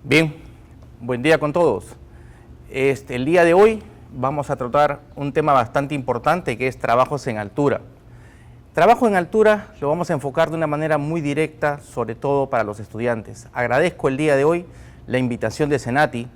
Bien, buen día con todos. El día de hoy vamos a tratar un tema bastante importante que es trabajos en altura. Trabajo en altura lo vamos a enfocar de una manera muy directa, sobre todo para los estudiantes. Agradezco el día de hoy la invitación de Senati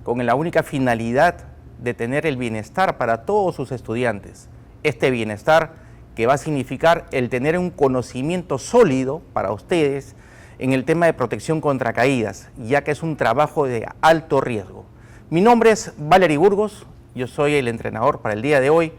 con la única finalidad de tener el bienestar para todos sus estudiantes. Este bienestar que va a significar el tener un conocimiento sólido para ustedes en el tema de protección contra caídas, ya que es un trabajo de alto riesgo. Mi nombre es Valery Burgos, yo soy el entrenador para el día de hoy,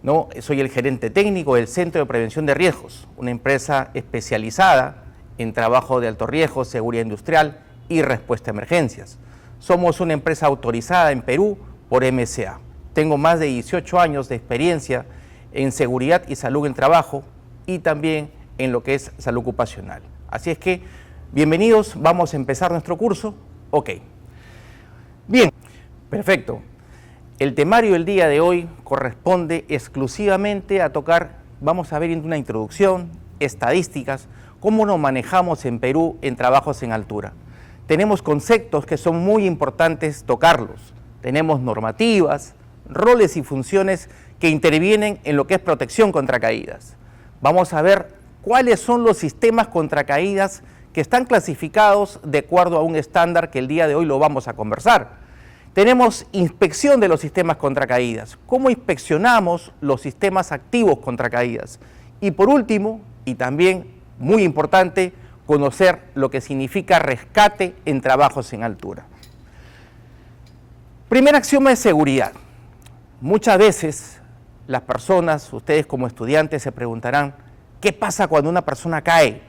¿no? Soy el gerente técnico del Centro de Prevención de Riesgos, una empresa especializada en trabajo de alto riesgo, seguridad industrial y respuesta a emergencias. Somos una empresa autorizada en Perú por MSA. Tengo más de 18 años de experiencia en seguridad y salud en trabajo y también en lo que es salud ocupacional. Así es que, bienvenidos, vamos a empezar nuestro curso. Ok. Bien, perfecto. El temario del día de hoy corresponde exclusivamente a tocar, vamos a ver en una introducción, estadísticas, cómo nos manejamos en Perú en trabajos en altura. Tenemos conceptos que son muy importantes tocarlos. Tenemos normativas, roles y funciones que intervienen en lo que es protección contra caídas. Vamos a ver cuáles son los sistemas contra caídas que están clasificados de acuerdo a un estándar que el día de hoy lo vamos a conversar. Tenemos inspección de los sistemas contra caídas, cómo inspeccionamos los sistemas activos contra caídas. Y por último, y también muy importante, conocer lo que significa rescate en trabajos en altura. Primer axioma de seguridad. Muchas veces las personas, ustedes como estudiantes se preguntarán, ¿qué pasa cuando una persona cae?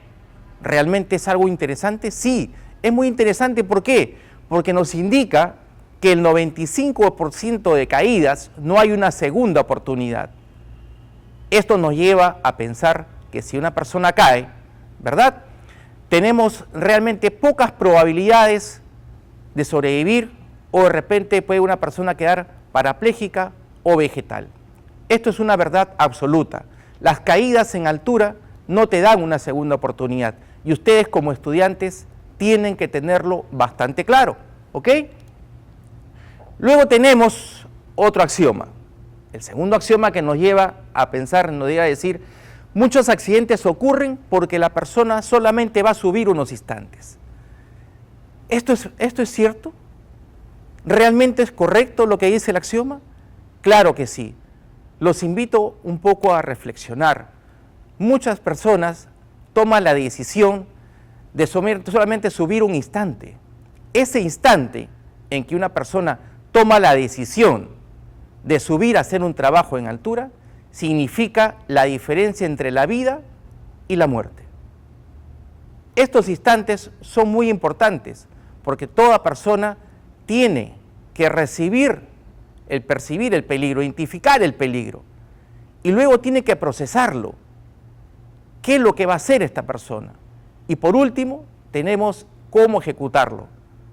¿Realmente es algo interesante? Sí, es muy interesante. ¿Por qué? Porque nos indica que el 95% de caídas no hay una segunda oportunidad. Esto nos lleva a pensar que si una persona cae, ¿verdad?, tenemos realmente pocas probabilidades de sobrevivir o de repente puede una persona quedar parapléjica o vegetal. Esto es una verdad absoluta. Las caídas en altura no te dan una segunda oportunidad y ustedes como estudiantes tienen que tenerlo bastante claro, ¿ok? Luego tenemos otro axioma. El segundo axioma que nos lleva a pensar, nos lleva a decir, muchos accidentes ocurren porque la persona solamente va a subir unos instantes. ¿Esto es cierto? ¿Realmente es correcto lo que dice el axioma? Claro que sí. Los invito un poco a reflexionar. Muchas personas toman la decisión de solamente subir un instante. Ese instante en que una persona toma la decisión de subir a hacer un trabajo en altura, significa la diferencia entre la vida y la muerte. Estos instantes son muy importantes porque toda persona tiene que percibir el peligro, identificar el peligro y luego tiene que procesarlo. ¿Qué es lo que va a hacer esta persona? Y por último, tenemos cómo ejecutarlo.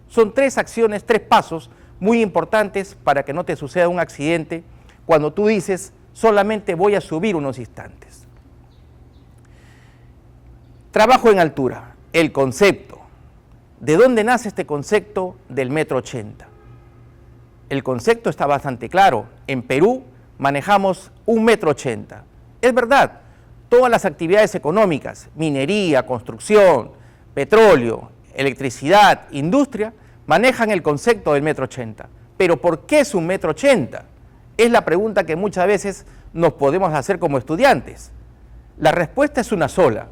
Son tres acciones, tres pasos muy importantes para que no te suceda un accidente cuando tú dices, solamente voy a subir unos instantes. Trabajo en altura, el concepto. ¿De dónde nace este concepto del 1,80 m? El concepto está bastante claro. En Perú manejamos 1,80 m. Es verdad, todas las actividades económicas, minería, construcción, petróleo, electricidad, industria, manejan el concepto del 1,80 m. Pero ¿por qué es 1,80 m? Es la pregunta que muchas veces nos podemos hacer como estudiantes. La respuesta es una sola.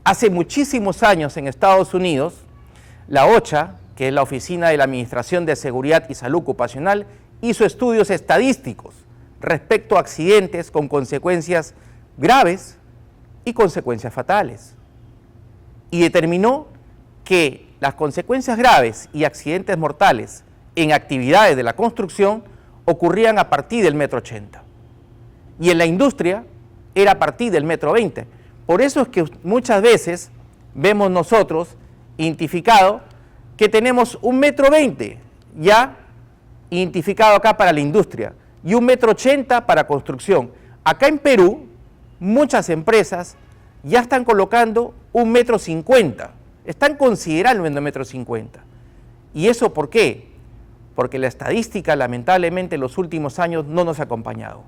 Hace muchísimos años en Estados Unidos, la OSHA, que es la Oficina de la Administración de Seguridad y Salud Ocupacional, hizo estudios estadísticos respecto a accidentes con consecuencias graves y consecuencias fatales. Y determinó que las consecuencias graves y accidentes mortales en actividades de la construcción ocurrían a partir del 1,80 m. Y en la industria era a partir del 1,20 m. Por eso es que muchas veces vemos nosotros identificado que tenemos 1,20 m ya identificado acá para la industria, y 1,80 m para construcción. Acá en Perú, muchas empresas ya están colocando 1,50 m, están considerando 1,50 m. ¿Y eso por qué? Porque la estadística, lamentablemente, en los últimos años no nos ha acompañado.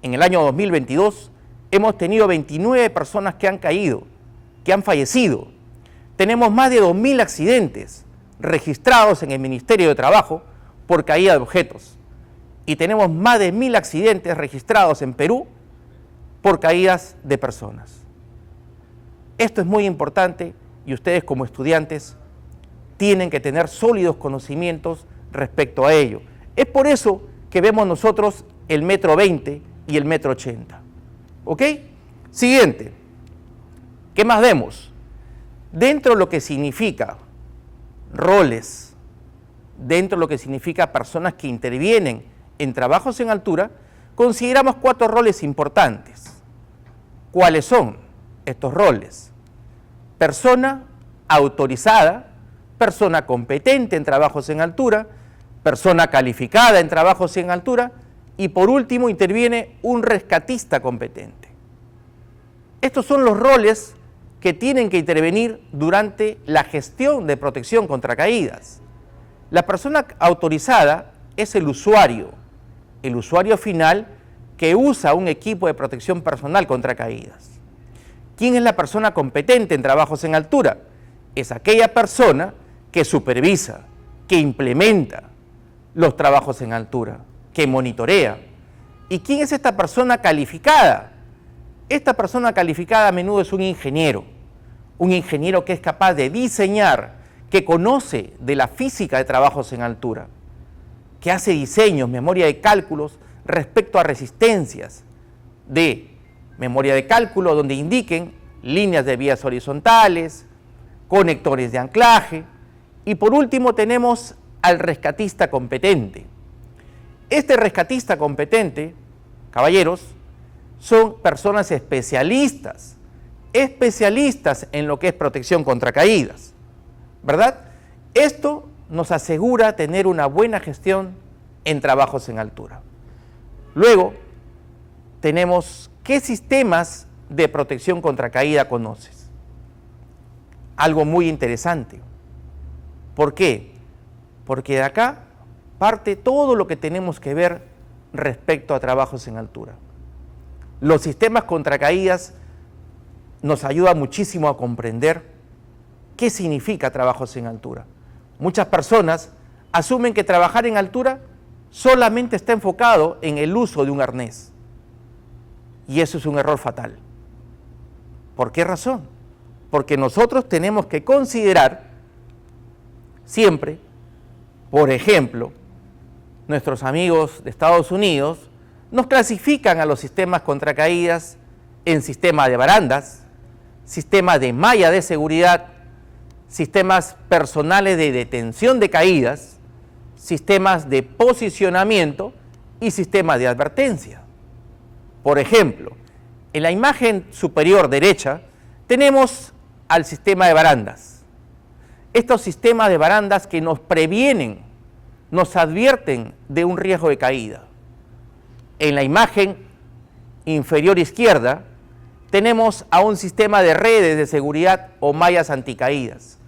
En el año 2022 hemos tenido 29 personas que han caído, que han fallecido. Tenemos más de 2.000 accidentes registrados en el Ministerio de Trabajo por caída de objetos. Y tenemos más de 1.000 accidentes registrados en Perú por caídas de personas. Esto es muy importante y ustedes como estudiantes tienen que tener sólidos conocimientos respecto a ello. Es por eso que vemos nosotros el 1,20 m y el 1,80 m. ¿Ok? Siguiente. ¿Qué más vemos? Dentro de lo que significa roles, dentro de lo que significa personas que intervienen en trabajos en altura, consideramos 4 roles importantes. ¿Cuáles son estos roles? Persona autorizada, persona competente en trabajos en altura, persona calificada en trabajos en altura y por último interviene un rescatista competente. Estos son los roles que tienen que intervenir durante la gestión de protección contra caídas. La persona autorizada es el usuario final que usa un equipo de protección personal contra caídas. ¿Quién es la persona competente en trabajos en altura? Es aquella persona que supervisa, que implementa los trabajos en altura, que monitorea. ¿Y quién es esta persona calificada? Esta persona calificada a menudo es un ingeniero que es capaz de diseñar, que conoce de la física de trabajos en altura, que hace diseños, memoria de cálculos respecto a resistencias de memoria de cálculo donde indiquen líneas de vías horizontales, conectores de anclaje y por último tenemos al rescatista competente. Este rescatista competente, caballeros, son personas especialistas en lo que es protección contra caídas, ¿verdad? Esto nos asegura tener una buena gestión en trabajos en altura. Luego, tenemos qué sistemas de protección contra caída conoces. Algo muy interesante. ¿Por qué? Porque de acá parte todo lo que tenemos que ver respecto a trabajos en altura. Los sistemas contra caídas nos ayudan muchísimo a comprender qué significa trabajos en altura. Muchas personas asumen que trabajar en altura solamente está enfocado en el uso de un arnés. Y eso es un error fatal. ¿Por qué razón? Porque nosotros tenemos que considerar siempre, por ejemplo, nuestros amigos de Estados Unidos nos clasifican a los sistemas contra caídas en sistema de barandas, sistema de malla de seguridad, sistemas personales de detención de caídas, sistemas de posicionamiento y sistemas de advertencia. Por ejemplo, en la imagen superior derecha tenemos al sistema de barandas. Estos sistemas de barandas que nos previenen, nos advierten de un riesgo de caída. En la imagen inferior izquierda tenemos a un sistema de redes de seguridad o mallas anticaídas.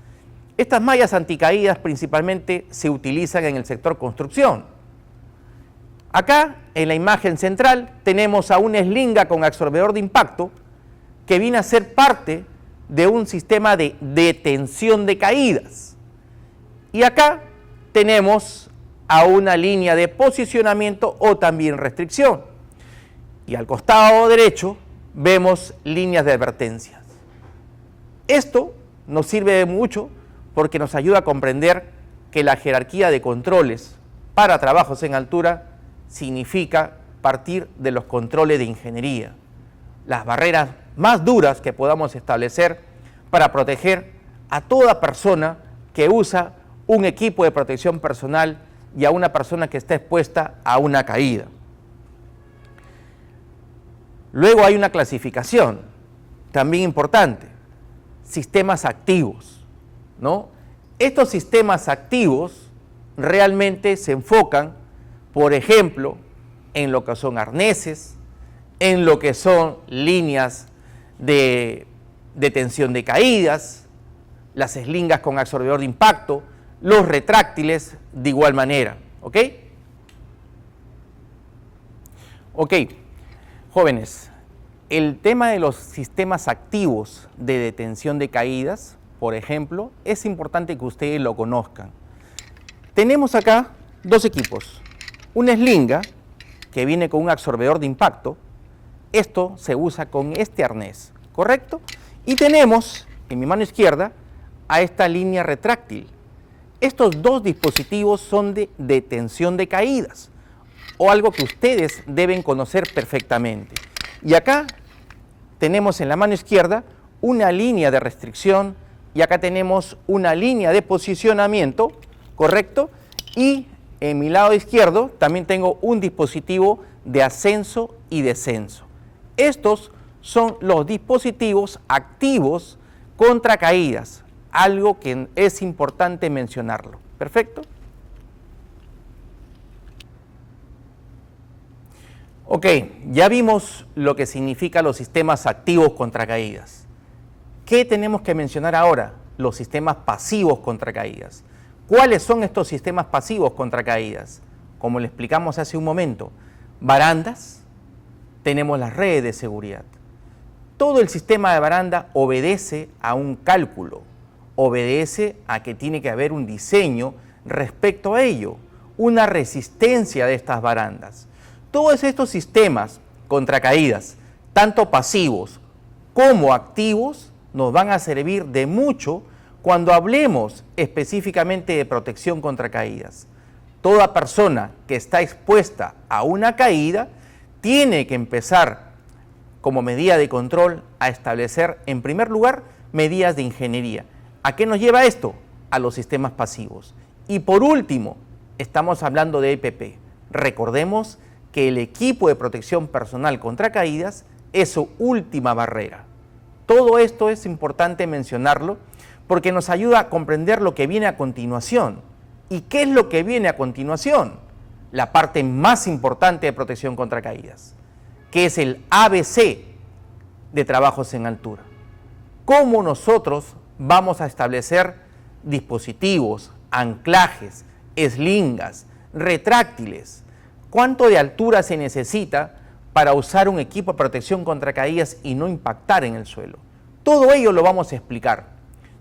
Estas mallas anticaídas principalmente se utilizan en el sector construcción. Acá, en la imagen central, tenemos a una eslinga con absorbedor de impacto que viene a ser parte de un sistema de detención de caídas. Y acá tenemos a una línea de posicionamiento o también restricción. Y al costado derecho vemos líneas de advertencias. Esto nos sirve de mucho porque nos ayuda a comprender que la jerarquía de controles para trabajos en altura significa partir de los controles de ingeniería, las barreras más duras que podamos establecer para proteger a toda persona que usa un equipo de protección personal y a una persona que está expuesta a una caída. Luego hay una clasificación también importante, sistemas activos, ¿no? Estos sistemas activos realmente se enfocan, por ejemplo, en lo que son arneses, en lo que son líneas de detención de caídas, las eslingas con absorbedor de impacto, los retráctiles de igual manera, ¿ok? Ok, jóvenes, el tema de los sistemas activos de detención de caídas, por ejemplo, es importante que ustedes lo conozcan. Tenemos acá dos equipos, una eslinga que viene con un absorbedor de impacto, esto se usa con este arnés, ¿correcto? Y tenemos en mi mano izquierda a esta línea retráctil. Estos dos dispositivos son de detención de caídas, o algo que ustedes deben conocer perfectamente. Y acá tenemos en la mano izquierda una línea de restricción y acá tenemos una línea de posicionamiento, ¿correcto? Y en mi lado izquierdo también tengo un dispositivo de ascenso y descenso. Estos son los dispositivos activos contra caídas, algo que es importante mencionarlo. ¿Perfecto? Ok, ya vimos lo que significan los sistemas activos contra caídas. ¿Qué tenemos que mencionar ahora? Los sistemas pasivos contra caídas. ¿Cuáles son estos sistemas pasivos contra caídas? Como le explicamos hace un momento, barandas, tenemos las redes de seguridad. Todo el sistema de baranda obedece a un cálculo, obedece a que tiene que haber un diseño respecto a ello, una resistencia de estas barandas. Todos estos sistemas contra caídas, tanto pasivos como activos, nos van a servir de mucho cuando hablemos específicamente de protección contra caídas. Toda persona que está expuesta a una caída tiene que empezar como medida de control a establecer, en primer lugar, medidas de ingeniería. ¿A qué nos lleva esto? A los sistemas pasivos. Y por último, estamos hablando de EPP. Recordemos que el equipo de protección personal contra caídas es su última barrera. Todo esto es importante mencionarlo porque nos ayuda a comprender lo que viene a continuación. ¿Y qué es lo que viene a continuación? La parte más importante de protección contra caídas, que es el ABC de trabajos en altura. ¿Cómo nosotros vamos a establecer dispositivos, anclajes, eslingas, retráctiles? ¿Cuánto de altura se necesita para usar un equipo de protección contra caídas y no impactar en el suelo? Todo ello lo vamos a explicar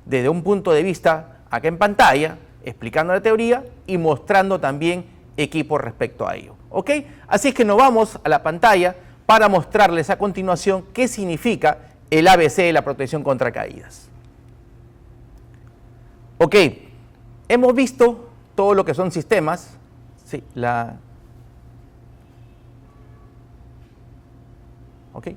desde un punto de vista acá en pantalla, explicando la teoría y mostrando también equipos respecto a ello. ¿Ok? Así es que nos vamos a la pantalla para mostrarles a continuación qué significa el ABC de la protección contra caídas. Ok, hemos visto todo lo que son sistemas. Sí, ok.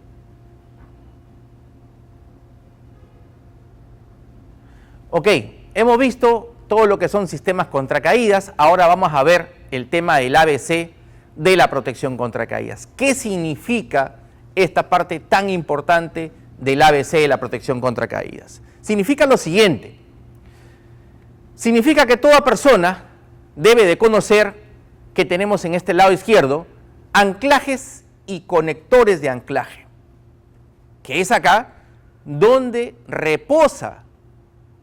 Ok, hemos visto todo lo que son sistemas contra caídas. Ahora vamos a ver el tema del ABC de la protección contra caídas. ¿Qué significa esta parte tan importante del ABC de la protección contra caídas? Significa lo siguiente. Significa que toda persona debe de conocer que tenemos en este lado izquierdo anclajes y conectores de anclaje, que es acá donde reposa,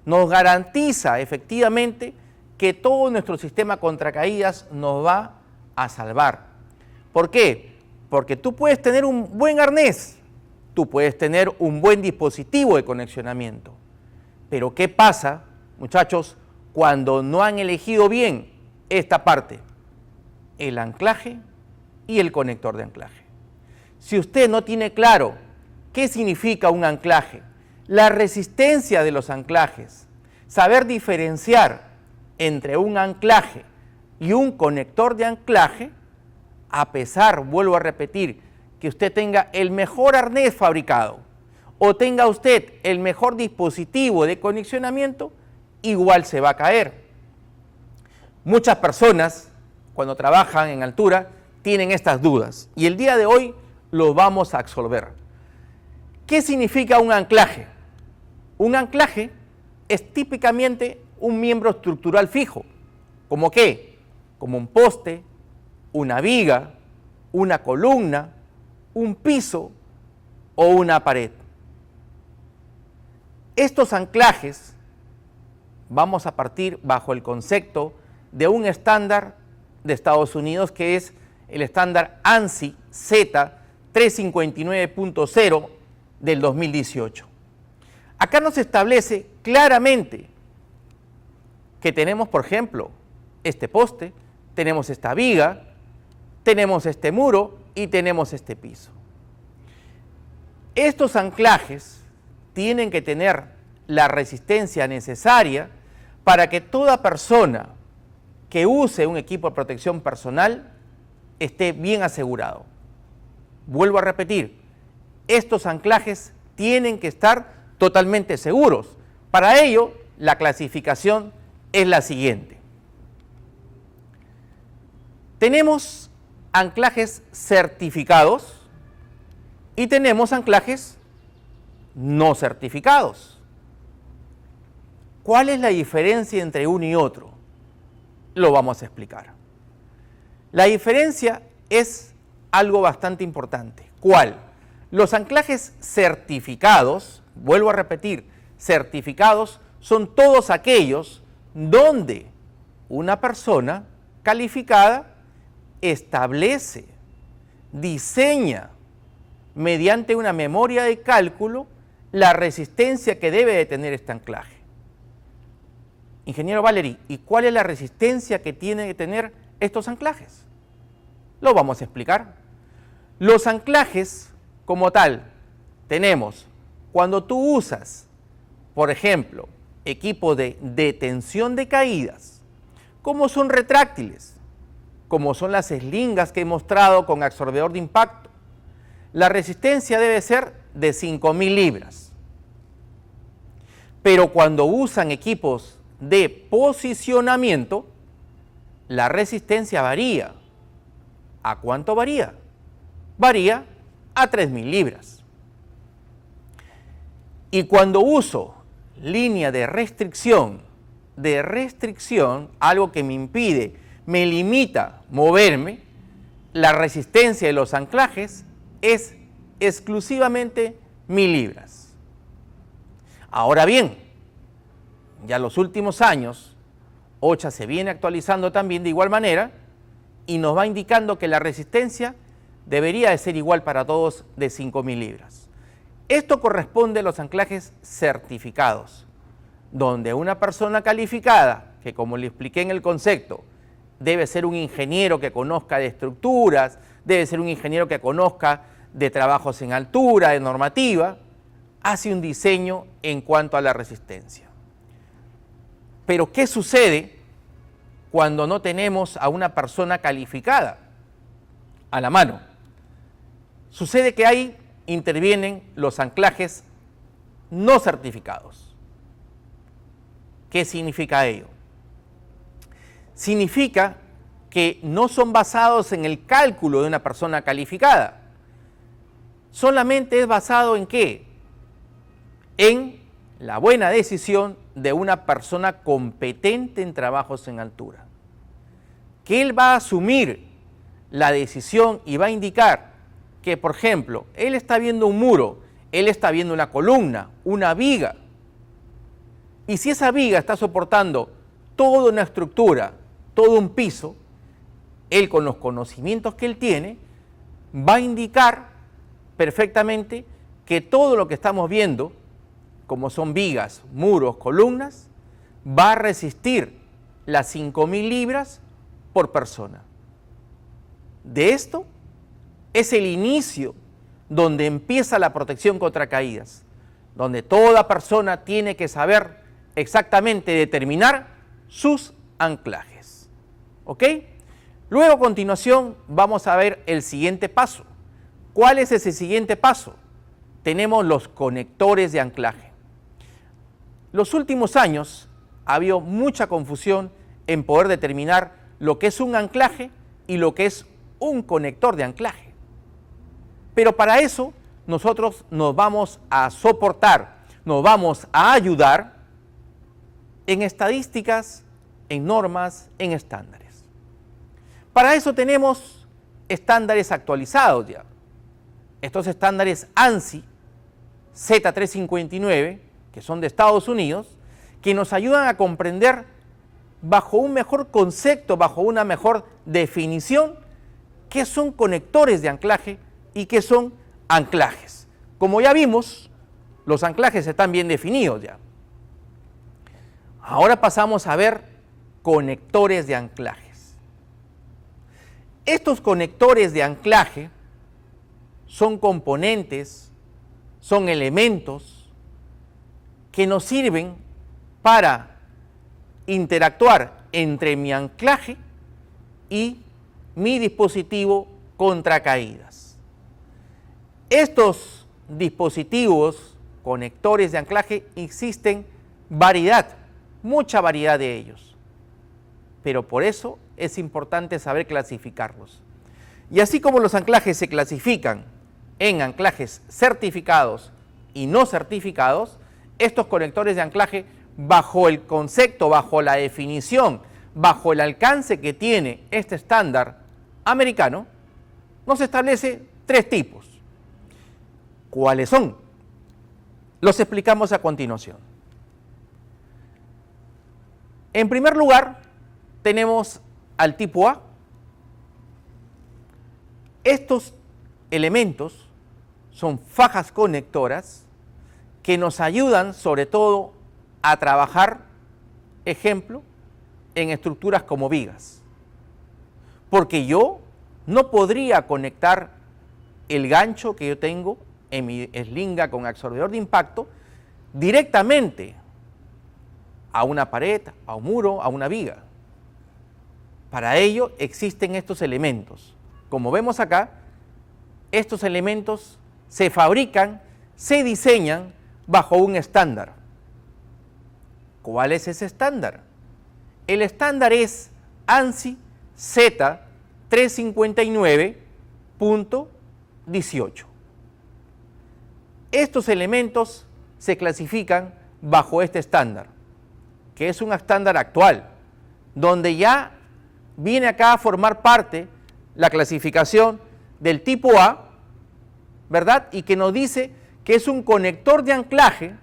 nos garantiza efectivamente que todo nuestro sistema contra caídas nos va a salvar. ¿Por qué? Porque tú puedes tener un buen arnés, tú puedes tener un buen dispositivo de conexionamiento, pero ¿qué pasa, muchachos, cuando no han elegido bien esta parte? El anclaje y el conector de anclaje. Si usted no tiene claro qué significa un anclaje, la resistencia de los anclajes, saber diferenciar entre un anclaje y un conector de anclaje, a pesar, vuelvo a repetir, que usted tenga el mejor arnés fabricado o tenga usted el mejor dispositivo de conexionamiento, igual se va a caer. Muchas personas, cuando trabajan en altura, tienen estas dudas y el día de hoy lo vamos a absolver. ¿Qué significa un anclaje? Un anclaje es típicamente un miembro estructural fijo, ¿Como qué? Como un poste, una viga, una columna, un piso o una pared. Estos anclajes vamos a partir bajo el concepto de un estándar de Estados Unidos que es el estándar ANSI Z 359.0 del 2018. Acá nos establece claramente que tenemos, por ejemplo, este poste, tenemos esta viga, tenemos este muro y tenemos este piso. Estos anclajes tienen que tener la resistencia necesaria para que toda persona que use un equipo de protección personal esté bien asegurado. Vuelvo a repetir, estos anclajes tienen que estar totalmente seguros. Para ello, la clasificación es la siguiente. Tenemos anclajes certificados y tenemos anclajes no certificados. ¿Cuál es la diferencia entre uno y otro? Lo vamos a explicar. La diferencia es algo bastante importante. ¿Cuál? Los anclajes certificados, vuelvo a repetir, certificados son todos aquellos donde una persona calificada establece, diseña mediante una memoria de cálculo la resistencia que debe de tener este anclaje. Ingeniero Valery, ¿y cuál es la resistencia que tienen que tener estos anclajes? Lo vamos a explicar. Los anclajes, como tal, tenemos, cuando tú usas, por ejemplo, equipo de detención de caídas, como son retráctiles, como son las eslingas que he mostrado con absorbedor de impacto, la resistencia debe ser de 5.000 libras. Pero cuando usan equipos de posicionamiento, la resistencia varía. ¿A cuánto varía? Varía a 3.000 libras. Y cuando uso línea de restricción, algo que me impide, me limita moverme, la resistencia de los anclajes es exclusivamente 1.000 libras. Ahora bien, ya en los últimos años, OSHA se viene actualizando también de igual manera y nos va indicando que la resistencia debería de ser igual para todos de 5.000 libras. Esto corresponde a los anclajes certificados, donde una persona calificada, que como le expliqué en el concepto, debe ser un ingeniero que conozca de estructuras, debe ser un ingeniero que conozca de trabajos en altura, de normativa, hace un diseño en cuanto a la resistencia. Pero ¿qué sucede cuando no tenemos a una persona calificada a la mano? Sucede que ahí intervienen los anclajes no certificados. ¿Qué significa ello? Significa que no son basados en el cálculo de una persona calificada. Solamente es basado en ¿qué? En la buena decisión de una persona competente en trabajos en altura. Que él va a asumir la decisión y va a indicar que, por ejemplo, él está viendo un muro, él está viendo una columna, una viga. Y si esa viga está soportando toda una estructura, todo un piso, él con los conocimientos que él tiene, va a indicar perfectamente que todo lo que estamos viendo, como son vigas, muros, columnas, va a resistir las 5.000 libras por persona. De esto es el inicio donde empieza la protección contra caídas, donde toda persona tiene que saber exactamente determinar sus anclajes. ¿Ok? Luego, a continuación, vamos a ver el siguiente paso. ¿Cuál es ese siguiente paso? Tenemos los conectores de anclaje. Los últimos años ha habido mucha confusión en poder determinar lo que es un anclaje y lo que es un conector de anclaje. Pero para eso nosotros nos vamos a soportar, nos vamos a ayudar en estadísticas, en normas, en estándares. Para eso tenemos estándares actualizados ya. Estos estándares ANSI Z359, que son de Estados Unidos, que nos ayudan a comprender bajo un mejor concepto, bajo una mejor definición, qué son conectores de anclaje y qué son anclajes. Como ya vimos, los anclajes están bien definidos ya. Ahora pasamos a ver conectores de anclajes. Estos conectores de anclaje son componentes, son elementos que nos sirven para interactuar entre mi anclaje y mi dispositivo contra caídas. Estos dispositivos, conectores de anclaje, existen variedad, mucha variedad de ellos, pero por eso es importante saber clasificarlos. Y así como los anclajes se clasifican en anclajes certificados y no certificados, estos conectores de anclaje, bajo el concepto, bajo la definición, bajo el alcance que tiene este estándar americano, nos establece 3 tipos. ¿Cuáles son? Los explicamos a continuación. En primer lugar, tenemos al tipo A. Estos elementos son fajas conectoras que nos ayudan sobre todo a trabajar, ejemplo, en estructuras como vigas. Porque yo no podría conectar el gancho que yo tengo en mi eslinga con absorbedor de impacto directamente a una pared, a un muro, a una viga. Para ello existen estos elementos. Como vemos acá, estos elementos se fabrican, se diseñan bajo un estándar. ¿Cuál es ese estándar? El estándar es ANSI Z359.18. Estos elementos se clasifican bajo este estándar, que es un estándar actual, donde ya viene acá a formar parte la clasificación del tipo A, ¿verdad? Y que nos dice que es un conector de anclaje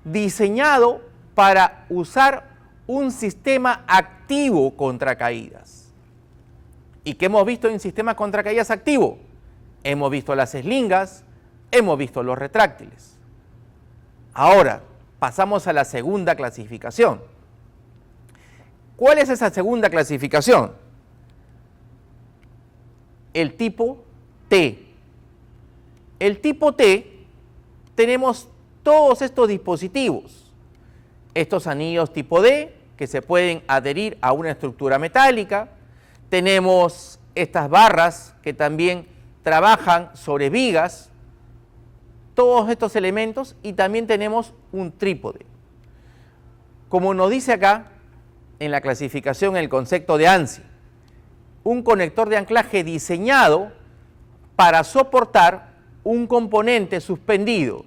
diseñado para usar un sistema activo contra caídas. ¿Y qué hemos visto en sistemas contra caídas activo? Hemos visto las eslingas, hemos visto los retráctiles. Ahora, pasamos a la segunda clasificación. ¿Cuál es esa segunda clasificación? El tipo T. El tipo T, tenemos todos estos dispositivos, estos anillos tipo D que se pueden adherir a una estructura metálica, tenemos estas barras que también trabajan sobre vigas, todos estos elementos, y también tenemos un trípode. Como nos dice acá en la clasificación, el concepto de ANSI, un conector de anclaje diseñado para soportar un componente suspendido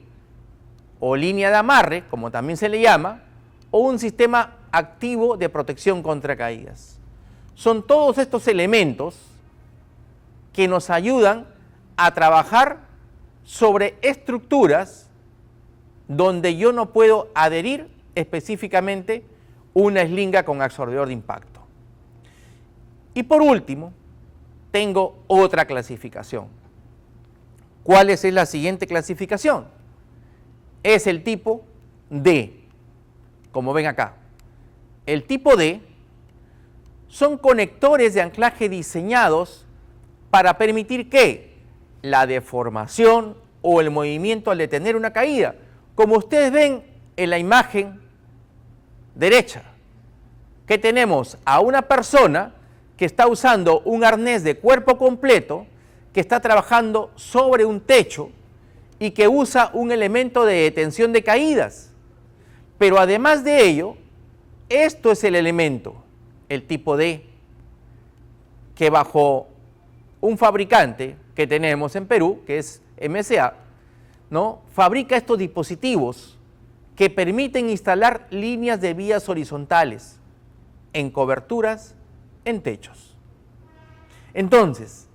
o línea de amarre, como también se le llama, o un sistema activo de protección contra caídas. Son todos estos elementos que nos ayudan a trabajar sobre estructuras donde yo no puedo adherir específicamente una eslinga con absorbedor de impacto. Y por último, tengo otra clasificación. ¿Cuál es la siguiente clasificación? Es el tipo D, como ven acá. El tipo D son conectores de anclaje diseñados para permitir que la deformación o el movimiento al detener una caída, como ustedes ven en la imagen derecha, que tenemos a una persona que está usando un arnés de cuerpo completo, que está trabajando sobre un techo y que usa un elemento de detención de caídas. Pero además de ello, esto es el elemento, el tipo D, que bajo un fabricante que tenemos en Perú, que es MSA, ¿no?, fabrica estos dispositivos que permiten instalar líneas de vías horizontales en coberturas, en techos. Entonces,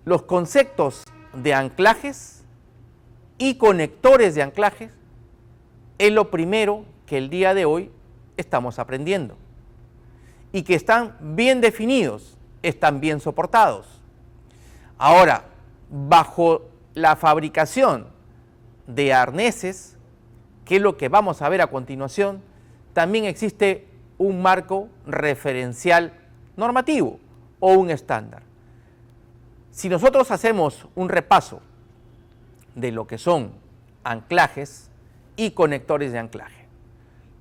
los conceptos de anclajes y conectores de anclajes es lo primero que el día de hoy estamos aprendiendo y que están bien definidos, están bien soportados. Ahora, bajo la fabricación de arneses, que es lo que vamos a ver a continuación, también existe un marco referencial normativo o un estándar. Si nosotros hacemos un repaso de lo que son anclajes y conectores de anclaje.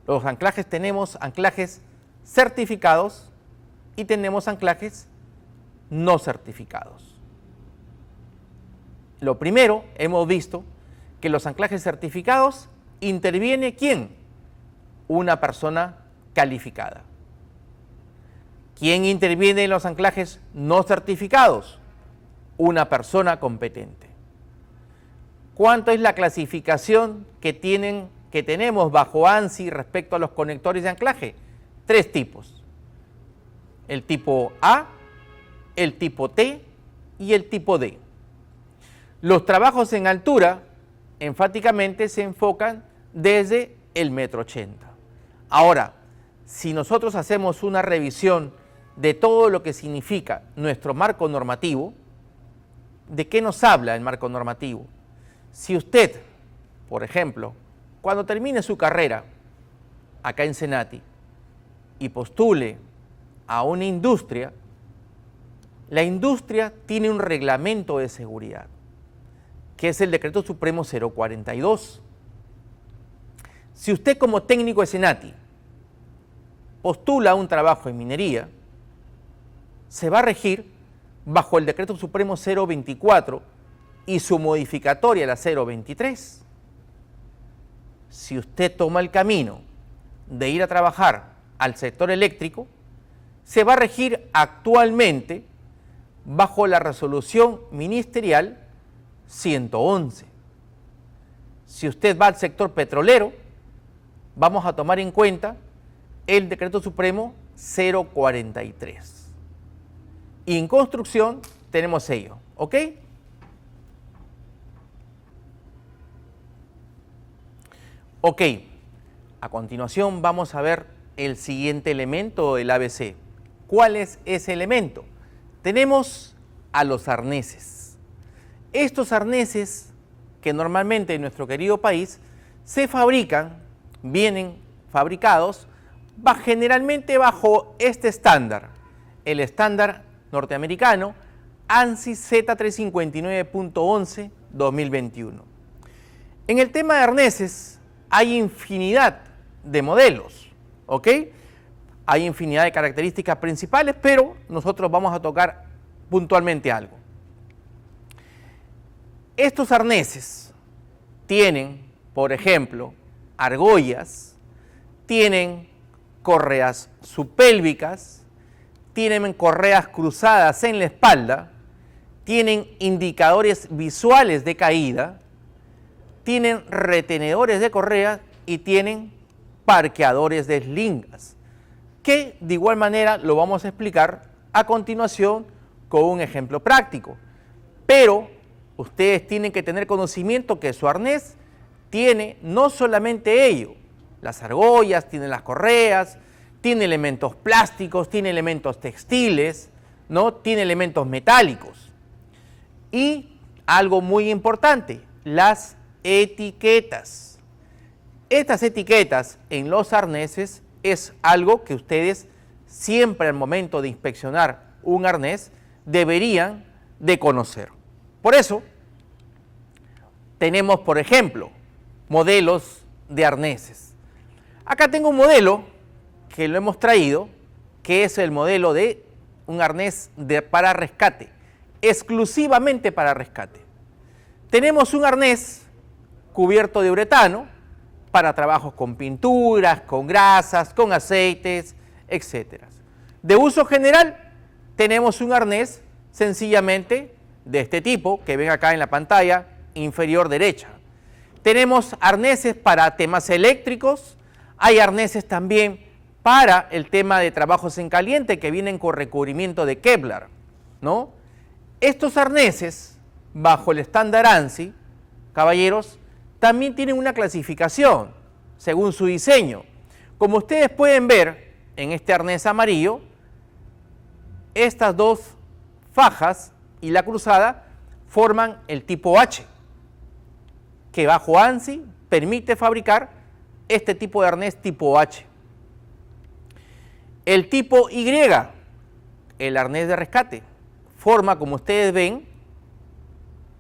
Los anclajes, tenemos anclajes certificados y tenemos anclajes no certificados. Lo primero, hemos visto que los anclajes certificados interviene ¿quién? Una persona calificada. ¿Quién interviene en los anclajes no certificados? Una persona competente. ¿Cuánto es la clasificación que tenemos bajo ANSI respecto a los conectores de anclaje? 3 tipos. El tipo A, el tipo T y el tipo D. Los trabajos en altura enfáticamente se enfocan desde el 1,80 m. Ahora, si nosotros hacemos una revisión de todo lo que significa nuestro marco normativo, ¿de qué nos habla el marco normativo? Si usted, por ejemplo, cuando termine su carrera acá en Senati y postule a una industria, la industria tiene un reglamento de seguridad, que es el Decreto Supremo 042. Si usted como técnico de Senati postula a un trabajo en minería, se va a regir bajo el Decreto Supremo 024 y su modificatoria, la 023. Si usted toma el camino de ir a trabajar al sector eléctrico, se va a regir actualmente bajo la resolución ministerial 111. Si usted va al sector petrolero, vamos a tomar en cuenta el Decreto Supremo 043. Y en construcción tenemos ello, ¿ok? Ok, a continuación vamos a ver el siguiente elemento del ABC. ¿Cuál es ese elemento? Tenemos a los arneses. Estos arneses que normalmente en nuestro querido país se fabrican, vienen fabricados generalmente bajo este estándar, el estándar norteamericano ANSI Z359.11 2021. En el tema de arneses hay infinidad de modelos, ¿ok? Hay infinidad de características principales, pero nosotros vamos a tocar puntualmente algo. Estos arneses tienen, por ejemplo, argollas, tienen correas subpélvicas, tienen correas cruzadas en la espalda, tienen indicadores visuales de caída, tienen retenedores de correa y tienen parqueadores de eslingas, que de igual manera lo vamos a explicar a continuación con un ejemplo práctico. Pero ustedes tienen que tener conocimiento que su arnés tiene no solamente ello, las argollas, tiene las correas, tiene elementos plásticos, tiene elementos textiles, ¿no? Tiene elementos metálicos. Y algo muy importante, las etiquetas. Estas etiquetas en los arneses es algo que ustedes siempre al momento de inspeccionar un arnés deberían de conocer. Por eso tenemos, por ejemplo, modelos de arneses. Acá tengo un modelo que lo hemos traído, que es el modelo de un arnés para rescate, exclusivamente para rescate. Tenemos un arnés cubierto de uretano para trabajos con pinturas, con grasas, con aceites, etc. De uso general, tenemos un arnés sencillamente de este tipo, que ven acá en la pantalla inferior derecha. Tenemos arneses para temas eléctricos, hay arneses también para el tema de trabajos en caliente que vienen con recubrimiento de Kevlar, ¿no? Estos arneses, bajo el estándar ANSI, caballeros, también tienen una clasificación según su diseño. Como ustedes pueden ver en este arnés amarillo, estas dos fajas y la cruzada forman el tipo H, que bajo ANSI permite fabricar este tipo de arnés tipo H. El tipo Y, el arnés de rescate, forma, como ustedes ven,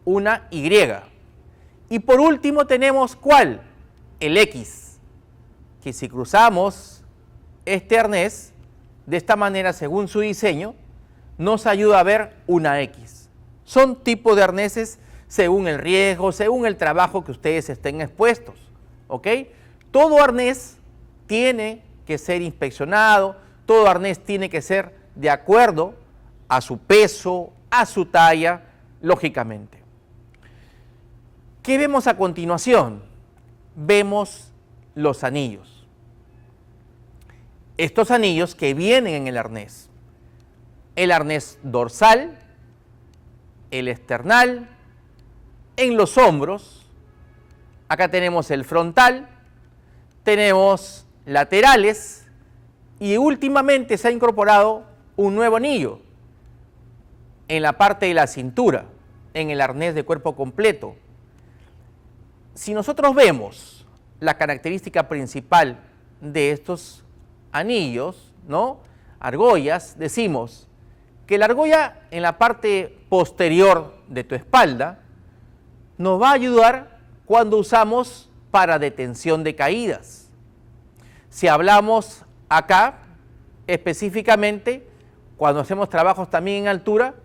una Y. Y por último tenemos, ¿cuál? El X, que si cruzamos este arnés de esta manera, según su diseño, nos ayuda a ver una X. Son tipos de arneses según el riesgo, según el trabajo que ustedes estén expuestos, ¿ok? Todo arnés tiene que ser inspeccionado, todo arnés tiene que ser de acuerdo a su peso, a su talla, lógicamente. ¿Qué vemos a continuación? Vemos los anillos. Estos anillos que vienen en el arnés dorsal, el esternal, en los hombros, acá tenemos el frontal, tenemos laterales y últimamente se ha incorporado un nuevo anillo en la parte de la cintura, en el arnés de cuerpo completo. Si nosotros vemos la característica principal de estos anillos, ¿no? Argollas, decimos que la argolla en la parte posterior de tu espalda nos va a ayudar cuando usamos para detención de caídas. Si hablamos acá, específicamente, cuando hacemos trabajos también en altura,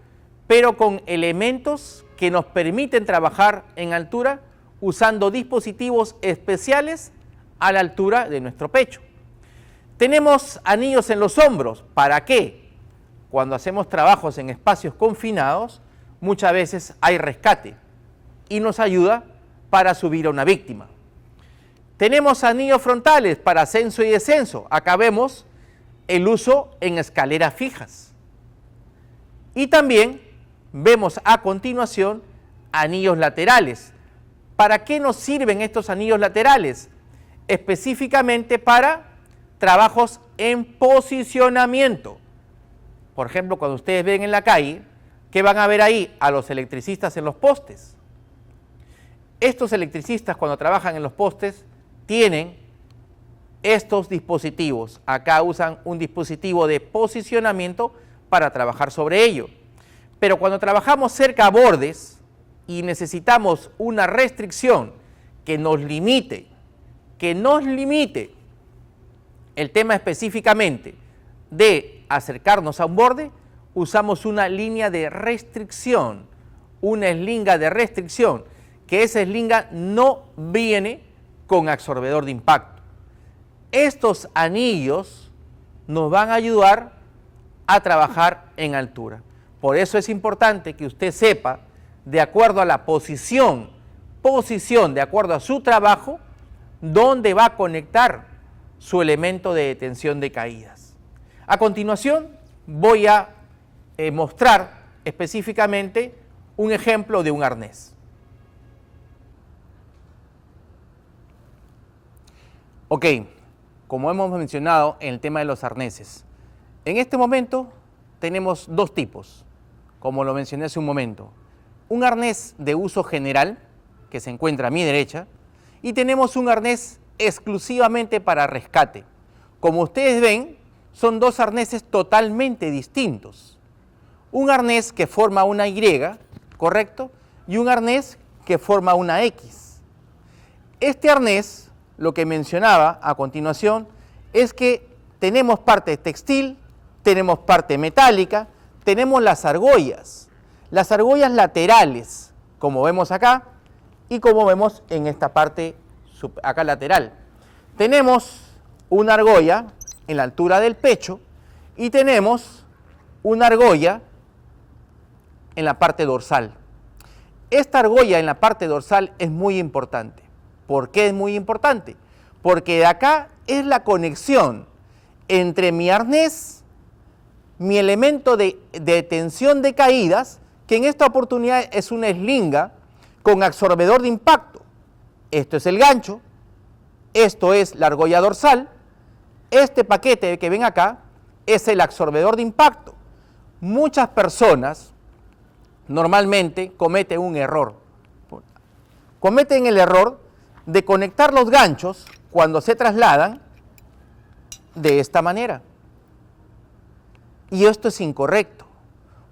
pero con elementos que nos permiten trabajar en altura usando dispositivos especiales a la altura de nuestro pecho. Tenemos anillos en los hombros. ¿Para qué? Cuando hacemos trabajos en espacios confinados, muchas veces hay rescate y nos ayuda para subir a una víctima. Tenemos anillos frontales para ascenso y descenso. Acá vemos el uso en escaleras fijas. Y también vemos a continuación anillos laterales. ¿Para qué nos sirven estos anillos laterales? Específicamente para trabajos en posicionamiento. Por ejemplo, cuando ustedes ven en la calle, ¿qué van a ver ahí? A los electricistas en los postes. Estos electricistas, cuando trabajan en los postes, tienen estos dispositivos. Acá usan un dispositivo de posicionamiento para trabajar sobre ello. Pero cuando trabajamos cerca a bordes y necesitamos una restricción que nos limite el tema específicamente de acercarnos a un borde, usamos una línea de restricción, una eslinga de restricción, que esa eslinga no viene con absorbedor de impacto. Estos anillos nos van a ayudar a trabajar en altura. Por eso es importante que usted sepa, de acuerdo a la posición, de acuerdo a su trabajo, dónde va a conectar su elemento de detención de caídas. A continuación, voy a mostrar específicamente un ejemplo de un arnés. Ok, como hemos mencionado en el tema de los arneses, en este momento tenemos dos tipos, como lo mencioné hace un momento. Un arnés de uso general, que se encuentra a mi derecha, y tenemos un arnés exclusivamente para rescate. Como ustedes ven, son dos arneses totalmente distintos. Un arnés que forma una Y, ¿correcto? Y un arnés que forma una X. Este arnés, lo que mencionaba a continuación, es que tenemos parte textil, tenemos parte metálica, tenemos las argollas laterales, como vemos acá, y como vemos en esta parte acá lateral. Tenemos una argolla en la altura del pecho y tenemos una argolla en la parte dorsal. Esta argolla en la parte dorsal es muy importante. ¿Por qué es muy importante? Porque de acá es la conexión entre mi arnés, mi elemento de detención de caídas, que en esta oportunidad es una eslinga con absorbedor de impacto. Esto es el gancho, esto es la argolla dorsal, este paquete que ven acá es el absorbedor de impacto. Muchas personas normalmente cometen un error. Cometen el error de conectar los ganchos cuando se trasladan de esta manera. Y esto es incorrecto,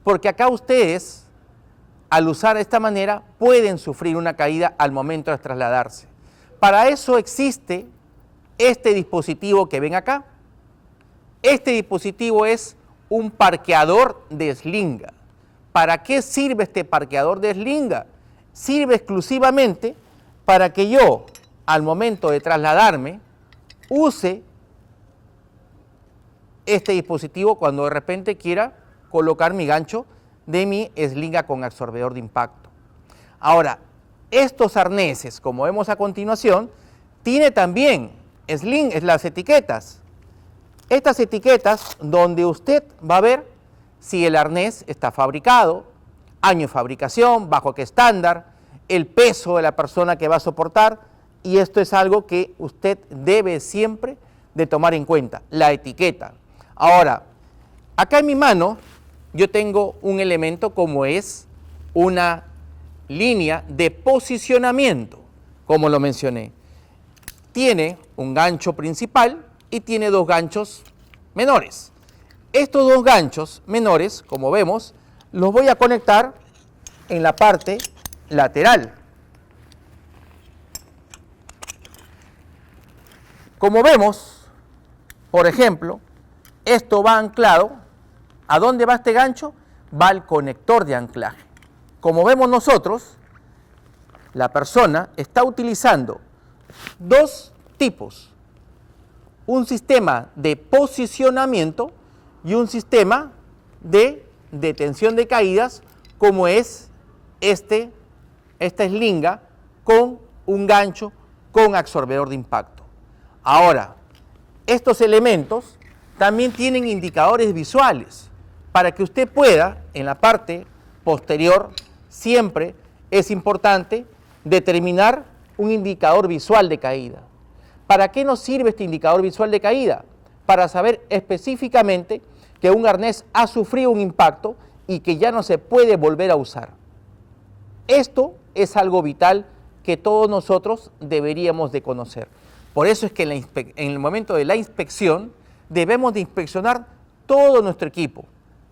porque acá ustedes, al usar de esta manera, pueden sufrir una caída al momento de trasladarse. Para eso existe este dispositivo que ven acá. Este dispositivo es un parqueador de eslinga. ¿Para qué sirve este parqueador de eslinga? Sirve exclusivamente para que yo, al momento de trasladarme, use este dispositivo cuando de repente quiera colocar mi gancho de mi eslinga con absorbedor de impacto. Ahora, estos arneses, como vemos a continuación, tiene también las etiquetas. Estas etiquetas donde usted va a ver si el arnés está fabricado, año de fabricación, bajo qué estándar, el peso de la persona que va a soportar, y esto es algo que usted debe siempre de tomar en cuenta, la etiqueta. Ahora, acá en mi mano yo tengo un elemento como es una línea de posicionamiento, como lo mencioné. Tiene un gancho principal y tiene dos ganchos menores. Estos dos ganchos menores, como vemos, los voy a conectar en la parte lateral. Como vemos, por ejemplo, esto va anclado. ¿A dónde va este gancho? Va al conector de anclaje. Como vemos nosotros, la persona está utilizando dos tipos: un sistema de posicionamiento y un sistema de detención de caídas, como es esta eslinga con un gancho con absorbedor de impacto. Ahora, estos elementos también tienen indicadores visuales para que usted pueda, en la parte posterior, siempre es importante determinar un indicador visual de caída. ¿Para qué nos sirve este indicador visual de caída? Para saber específicamente que un arnés ha sufrido un impacto y que ya no se puede volver a usar. Esto es algo vital que todos nosotros deberíamos de conocer. Por eso es que en el momento de la inspección debemos de inspeccionar todo nuestro equipo,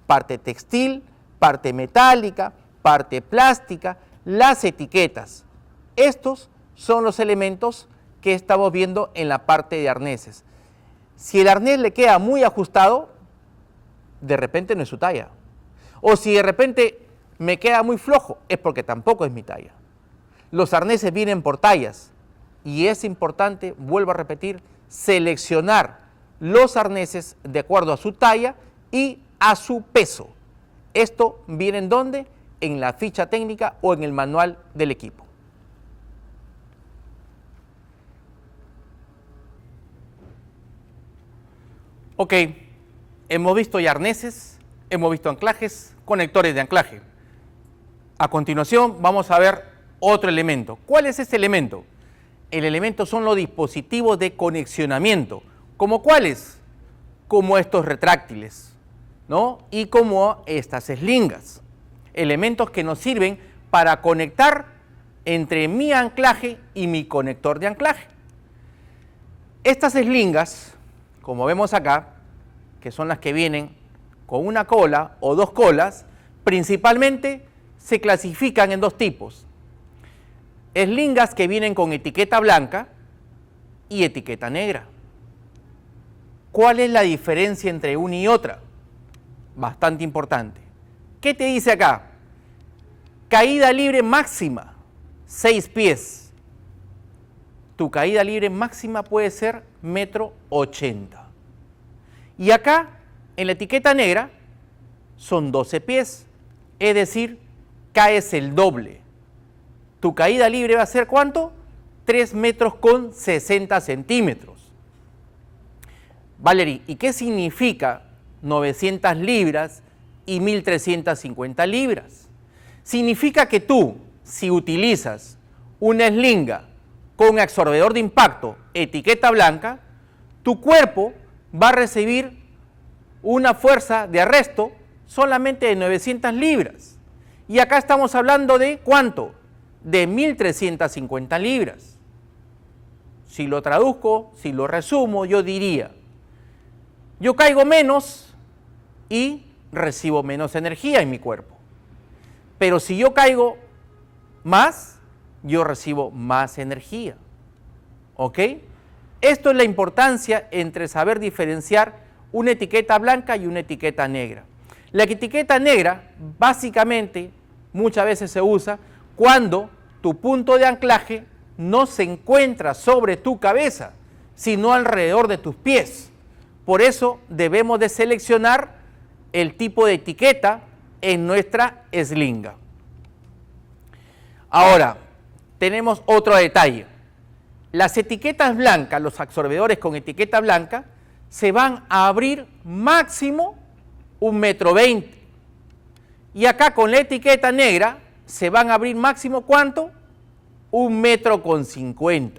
parte textil, parte metálica, parte plástica, las etiquetas. Estos son los elementos que estamos viendo en la parte de arneses. Si el arnés le queda muy ajustado, de repente no es su talla. O si de repente me queda muy flojo, es porque tampoco es mi talla. Los arneses vienen por tallas y es importante, vuelvo a repetir, seleccionar los arneses de acuerdo a su talla y a su peso. Esto viene ¿en dónde? En la ficha técnica o en el manual del equipo. Ok, hemos visto ya arneses, hemos visto anclajes, conectores de anclaje. A continuación vamos a ver otro elemento. ¿Cuál es este elemento? El elemento son los dispositivos de conexionamiento. ¿Como cuáles? Como estos retráctiles, ¿no? Y como estas eslingas. Elementos que nos sirven para conectar entre mi anclaje y mi conector de anclaje. Estas eslingas, como vemos acá, que son las que vienen con una cola o dos colas, principalmente se clasifican en dos tipos. Eslingas que vienen con etiqueta blanca y etiqueta negra. ¿Cuál es la diferencia entre una y otra? Bastante importante. ¿Qué te dice acá? Caída libre máxima, 6 pies. Tu caída libre máxima puede ser 1,80 m. Y acá, en la etiqueta negra, son 12 pies. Es decir, caes el doble. Tu caída libre va a ser ¿cuánto? 3,60 m. Valerie, ¿y qué significa 900 libras y 1350 libras? Significa que tú, si utilizas una eslinga con absorbedor de impacto, etiqueta blanca, tu cuerpo va a recibir una fuerza de arresto solamente de 900 libras. Y acá estamos hablando de ¿cuánto? De 1350 libras. Si lo traduzco, si lo resumo, yo diría, yo caigo menos y recibo menos energía en mi cuerpo. Pero si yo caigo más, yo recibo más energía. ¿Ok? Esto es la importancia entre saber diferenciar una etiqueta blanca y una etiqueta negra. La etiqueta negra básicamente muchas veces se usa cuando tu punto de anclaje no se encuentra sobre tu cabeza, sino alrededor de tus pies. Por eso debemos de seleccionar el tipo de etiqueta en nuestra eslinga. Ahora, tenemos otro detalle. Las etiquetas blancas, los absorbedores con etiqueta blanca, se van a abrir máximo 1,20 m. Y acá con la etiqueta negra se van a abrir máximo ¿cuánto? 1,50 m.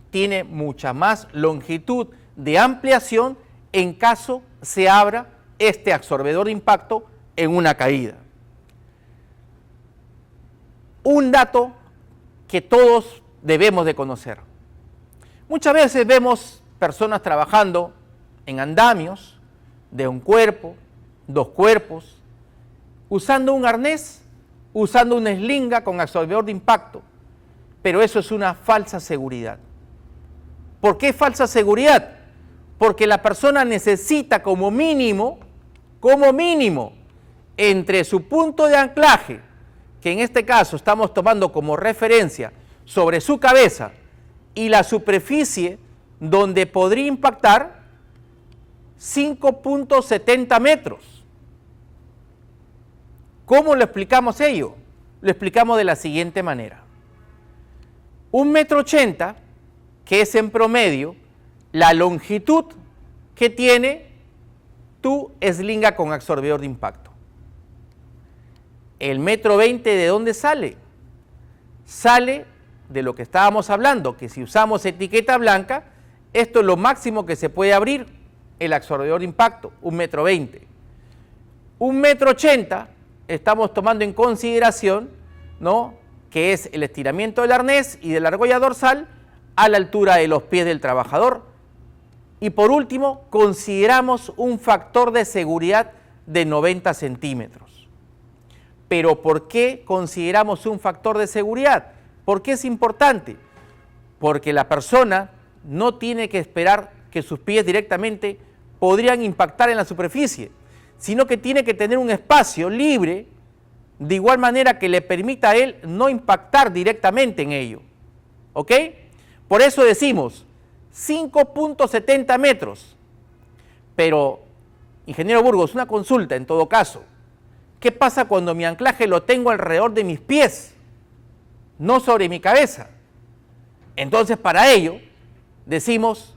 Tiene mucha más longitud de ampliación en caso se abra este absorbedor de impacto en una caída. Un dato que todos debemos de conocer. Muchas veces vemos personas trabajando en andamios de un cuerpo, 2 cuerpos, usando un arnés, usando una eslinga con absorbedor de impacto, pero eso es una falsa seguridad. ¿Por qué falsa seguridad? Porque la persona necesita como mínimo, entre su punto de anclaje, que en este caso estamos tomando como referencia sobre su cabeza, y la superficie donde podría impactar 5,70 metros. ¿Cómo lo explicamos ello? Lo explicamos de la siguiente manera. 1,80 m, que es en promedio la longitud que tiene tu eslinga con absorbedor de impacto. El 1,20 m, ¿de dónde sale? Sale de lo que estábamos hablando, que si usamos etiqueta blanca, esto es lo máximo que se puede abrir el absorbedor de impacto, 1,20 m. 1,80 m estamos tomando en consideración, ¿no?, que es el estiramiento del arnés y de la argolla dorsal a la altura de los pies del trabajador. Y por último, consideramos un factor de seguridad de 90 centímetros. Pero ¿por qué consideramos un factor de seguridad? ¿Por qué es importante? Porque la persona no tiene que esperar que sus pies directamente podrían impactar en la superficie, sino que tiene que tener un espacio libre, de igual manera que le permita a él no impactar directamente en ello. ¿Ok? Por eso decimos 5,70 metros. Pero, ingeniero Burgos, una consulta en todo caso. ¿Qué pasa cuando mi anclaje lo tengo alrededor de mis pies, no sobre mi cabeza? Entonces, para ello, decimos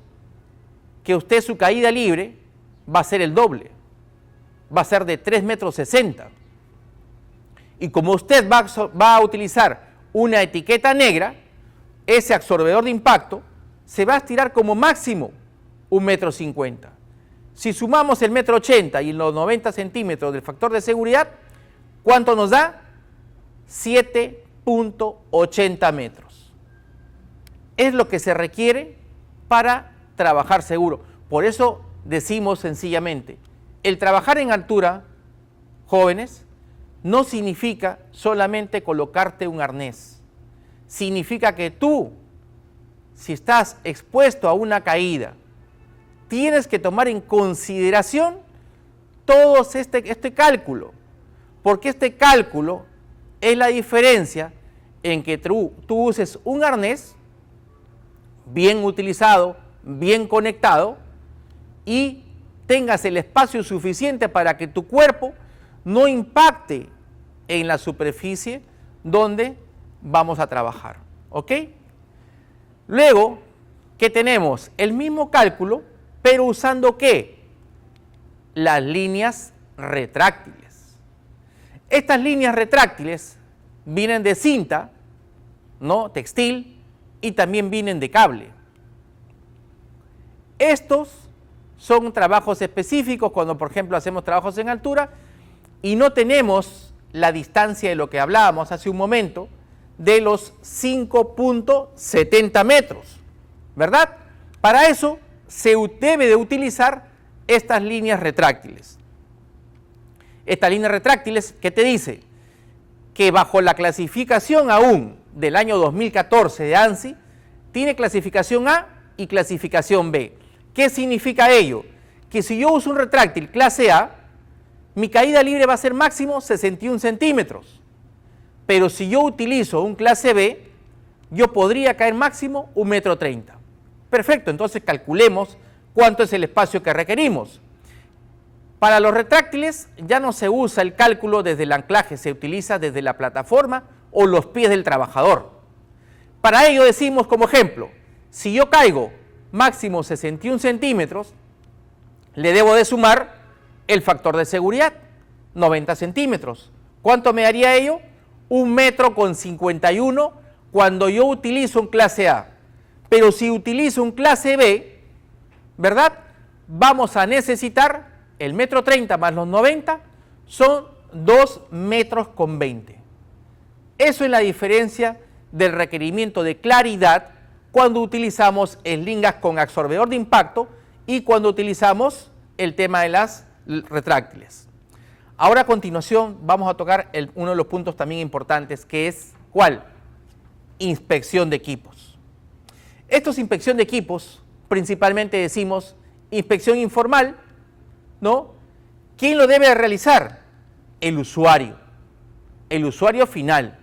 que usted su caída libre va a ser el doble, va a ser de 3,60 m. Y como usted va a utilizar una etiqueta negra, ese absorbedor de impacto se va a estirar como máximo 1,50 m. Si sumamos el 1,80 m y los 90 centímetros del factor de seguridad, ¿cuánto nos da? 7,80 metros. Es lo que se requiere para trabajar seguro. Por eso decimos sencillamente, el trabajar en altura, jóvenes, no significa solamente colocarte un arnés. Significa que tú, si estás expuesto a una caída, tienes que tomar en consideración todo este cálculo, porque este cálculo es la diferencia en que tú uses un arnés bien utilizado, bien conectado, y tengas el espacio suficiente para que tu cuerpo no impacte en la superficie donde vamos a trabajar. ¿Ok? Luego, ¿qué tenemos? El mismo cálculo pero usando ¿qué? Las líneas retráctiles. Estas líneas retráctiles vienen de cinta, ¿no? Textil, y también vienen de cable. Estos son trabajos específicos cuando, por ejemplo, hacemos trabajos en altura y no tenemos la distancia de lo que hablábamos hace un momento, de los 5.70 metros, ¿verdad? Para eso se debe de utilizar estas líneas retráctiles. Estas líneas retráctiles, ¿qué te dice? Que bajo la clasificación aún del año 2014 de ANSI, tiene clasificación A y clasificación B. ¿Qué significa ello? Que si yo uso un retráctil clase A, mi caída libre va a ser máximo 61 centímetros. Pero si yo utilizo un clase B, yo podría caer máximo 1,30 m. Perfecto, entonces calculemos cuánto es el espacio que requerimos. Para los retráctiles ya no se usa el cálculo desde el anclaje, se utiliza desde la plataforma o los pies del trabajador. Para ello decimos como ejemplo, si yo caigo máximo 61 centímetros, le debo de sumar el factor de seguridad, 90 centímetros. ¿Cuánto me daría ello? 1,51 m cuando yo utilizo un clase A. Pero si utilizo un clase B, ¿verdad? Vamos a necesitar el 1,30 m más los 90, son 2,20 m. Eso es la diferencia del requerimiento de claridad cuando utilizamos sling gas con absorbedor de impacto y cuando utilizamos el tema de las retráctiles. Ahora a continuación vamos a tocar uno de los puntos también importantes, que es ¿cuál? Inspección de equipos. Estos inspección de equipos, principalmente decimos inspección informal, ¿no? ¿Quién lo debe realizar? El usuario final.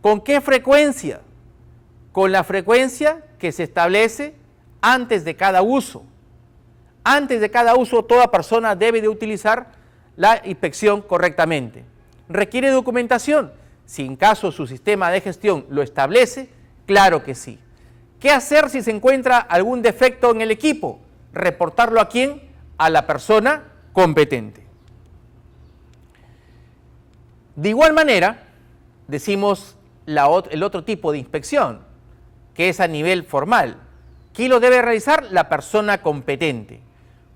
¿Con qué frecuencia? Con la frecuencia que se establece antes de cada uso. Antes de cada uso, toda persona debe de utilizar la inspección correctamente. ¿Requiere documentación? Si en caso su sistema de gestión lo establece, claro que sí. ¿Qué hacer si se encuentra algún defecto en el equipo? ¿Reportarlo a quién? A la persona competente. De igual manera, decimos el otro tipo de inspección, que es a nivel formal. ¿Quién lo debe realizar? La persona competente.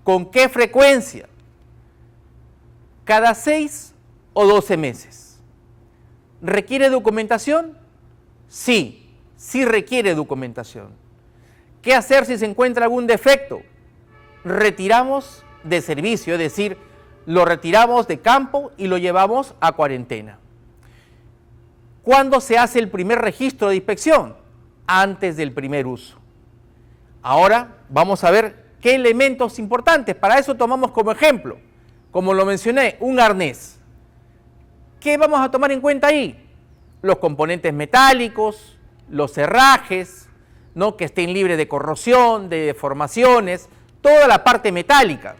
¿Con qué frecuencia? ¿Cada 6 o 12 meses? ¿Requiere documentación? Sí, sí requiere documentación. ¿Qué hacer si se encuentra algún defecto? Retiramos de servicio, es decir, lo retiramos de campo y lo llevamos a cuarentena. ¿Cuándo se hace el primer registro de inspección? Antes del primer uso. Ahora vamos a ver qué elementos importantes. Para eso tomamos como ejemplo, como lo mencioné, un arnés. ¿Qué vamos a tomar en cuenta ahí? Los componentes metálicos, los herrajes, ¿no? Que estén libres de corrosión, de deformaciones, toda la parte metálica.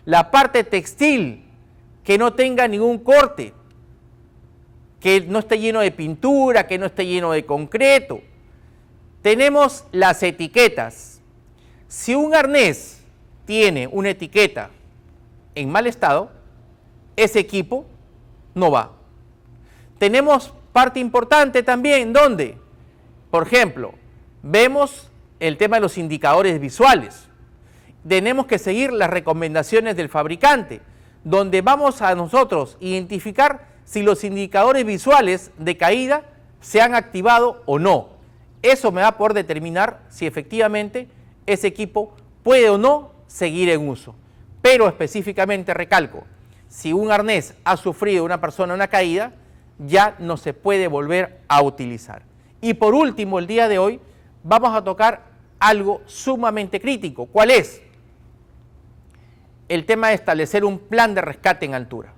La parte textil, que no tenga ningún corte, que no esté lleno de pintura, que no esté lleno de concreto. Tenemos las etiquetas. Si un arnés tiene una etiqueta en mal estado, ese equipo no va. Tenemos parte importante también, ¿dónde? Por ejemplo, vemos el tema de los indicadores visuales. Tenemos que seguir las recomendaciones del fabricante, donde vamos a nosotros identificar si los indicadores visuales de caída se han activado o no. Eso me va a poder determinar si efectivamente ese equipo puede o no seguir en uso. Pero específicamente recalco, si un arnés ha sufrido una persona una caída, ya no se puede volver a utilizar. Y por último, el día de hoy, vamos a tocar algo sumamente crítico. ¿Cuál es? El tema de establecer un plan de rescate en altura.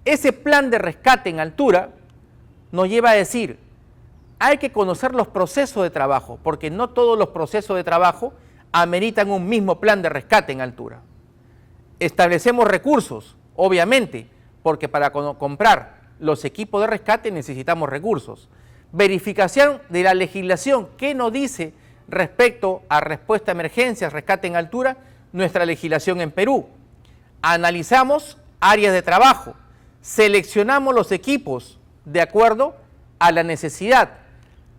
Ese plan de rescate en altura nos lleva a decir, hay que conocer los procesos de trabajo, porque no todos los procesos de trabajo ameritan un mismo plan de rescate en altura. Establecemos recursos, obviamente, porque para comprar los equipos de rescate necesitamos recursos. Verificación de la legislación, ¿qué nos dice respecto a respuesta a emergencias, rescate en altura, nuestra legislación en Perú. Analizamos áreas de trabajo, seleccionamos los equipos de acuerdo a la necesidad,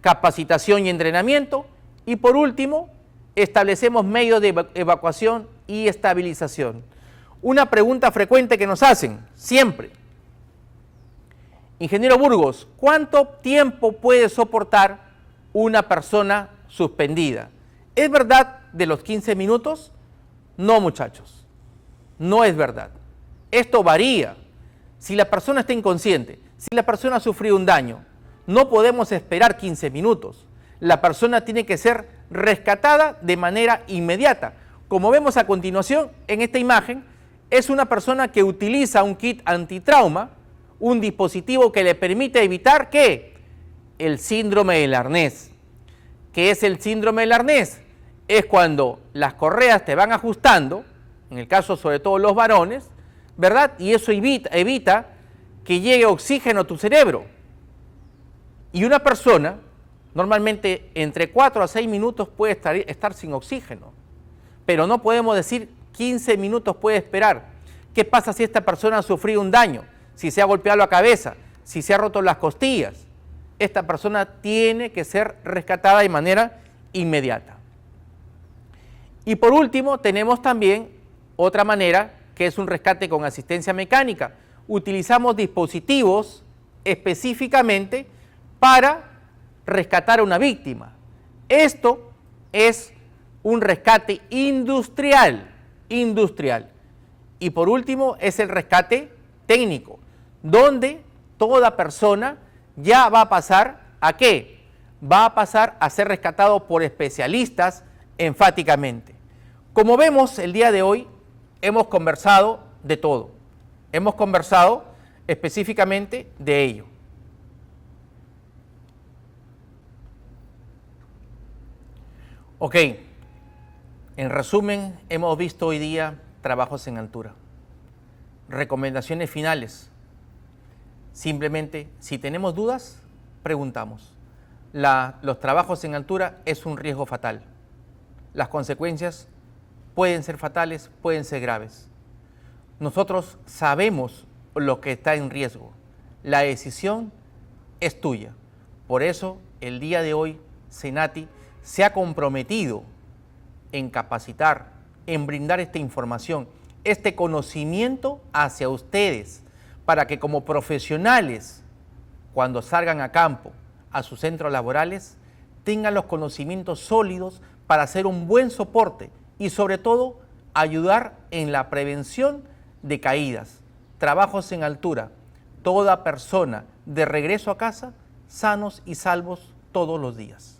capacitación y entrenamiento, y por último, establecemos medios de evacuación y estabilización. Una pregunta frecuente que nos hacen siempre: ingeniero Burgos, ¿cuánto tiempo puede soportar una persona suspendida? ¿Es verdad de los 15 minutos? No, muchachos, no es verdad. Esto varía. Si la persona está inconsciente, si la persona ha sufrido un daño, no podemos esperar 15 minutos. La persona tiene que ser rescatada de manera inmediata. Como vemos a continuación en esta imagen, es una persona que utiliza un kit antitrauma, un dispositivo que le permite evitar ¿qué? El síndrome del arnés. ¿Qué es el síndrome del arnés? Es cuando las correas te van ajustando, en el caso sobre todo los varones, ¿verdad? Y eso evita que llegue oxígeno a tu cerebro. Y una persona, normalmente entre 4 a 6 minutos puede estar sin oxígeno, pero no podemos decir 15 minutos puede esperar. ¿Qué pasa si esta persona ha sufrido un daño? Si se ha golpeado la cabeza, si se ha roto las costillas. Esta persona tiene que ser rescatada de manera inmediata. Y por último, tenemos también otra manera, que es un rescate con asistencia mecánica. Utilizamos dispositivos específicamente para rescatar a una víctima. Esto es un rescate industrial. Y por último, es el rescate técnico, donde toda persona ya va a pasar ¿a qué? Va a pasar a ser rescatado por especialistas enfáticamente. Como vemos el día de hoy, hemos conversado de todo. Hemos conversado específicamente de ello. Ok, en resumen, hemos visto hoy día trabajos en altura. Recomendaciones finales. Simplemente, si tenemos dudas, preguntamos. Los trabajos en altura es un riesgo fatal. Las consecuencias pueden ser fatales, pueden ser graves. Nosotros sabemos lo que está en riesgo. La decisión es tuya. Por eso, el día de hoy, Senati se ha comprometido en capacitar, en brindar esta información, este conocimiento hacia ustedes, para que como profesionales, cuando salgan a campo, a sus centros laborales, tengan los conocimientos sólidos para hacer un buen soporte y sobre todo ayudar en la prevención de caídas, trabajos en altura, toda persona de regreso a casa sanos y salvos todos los días.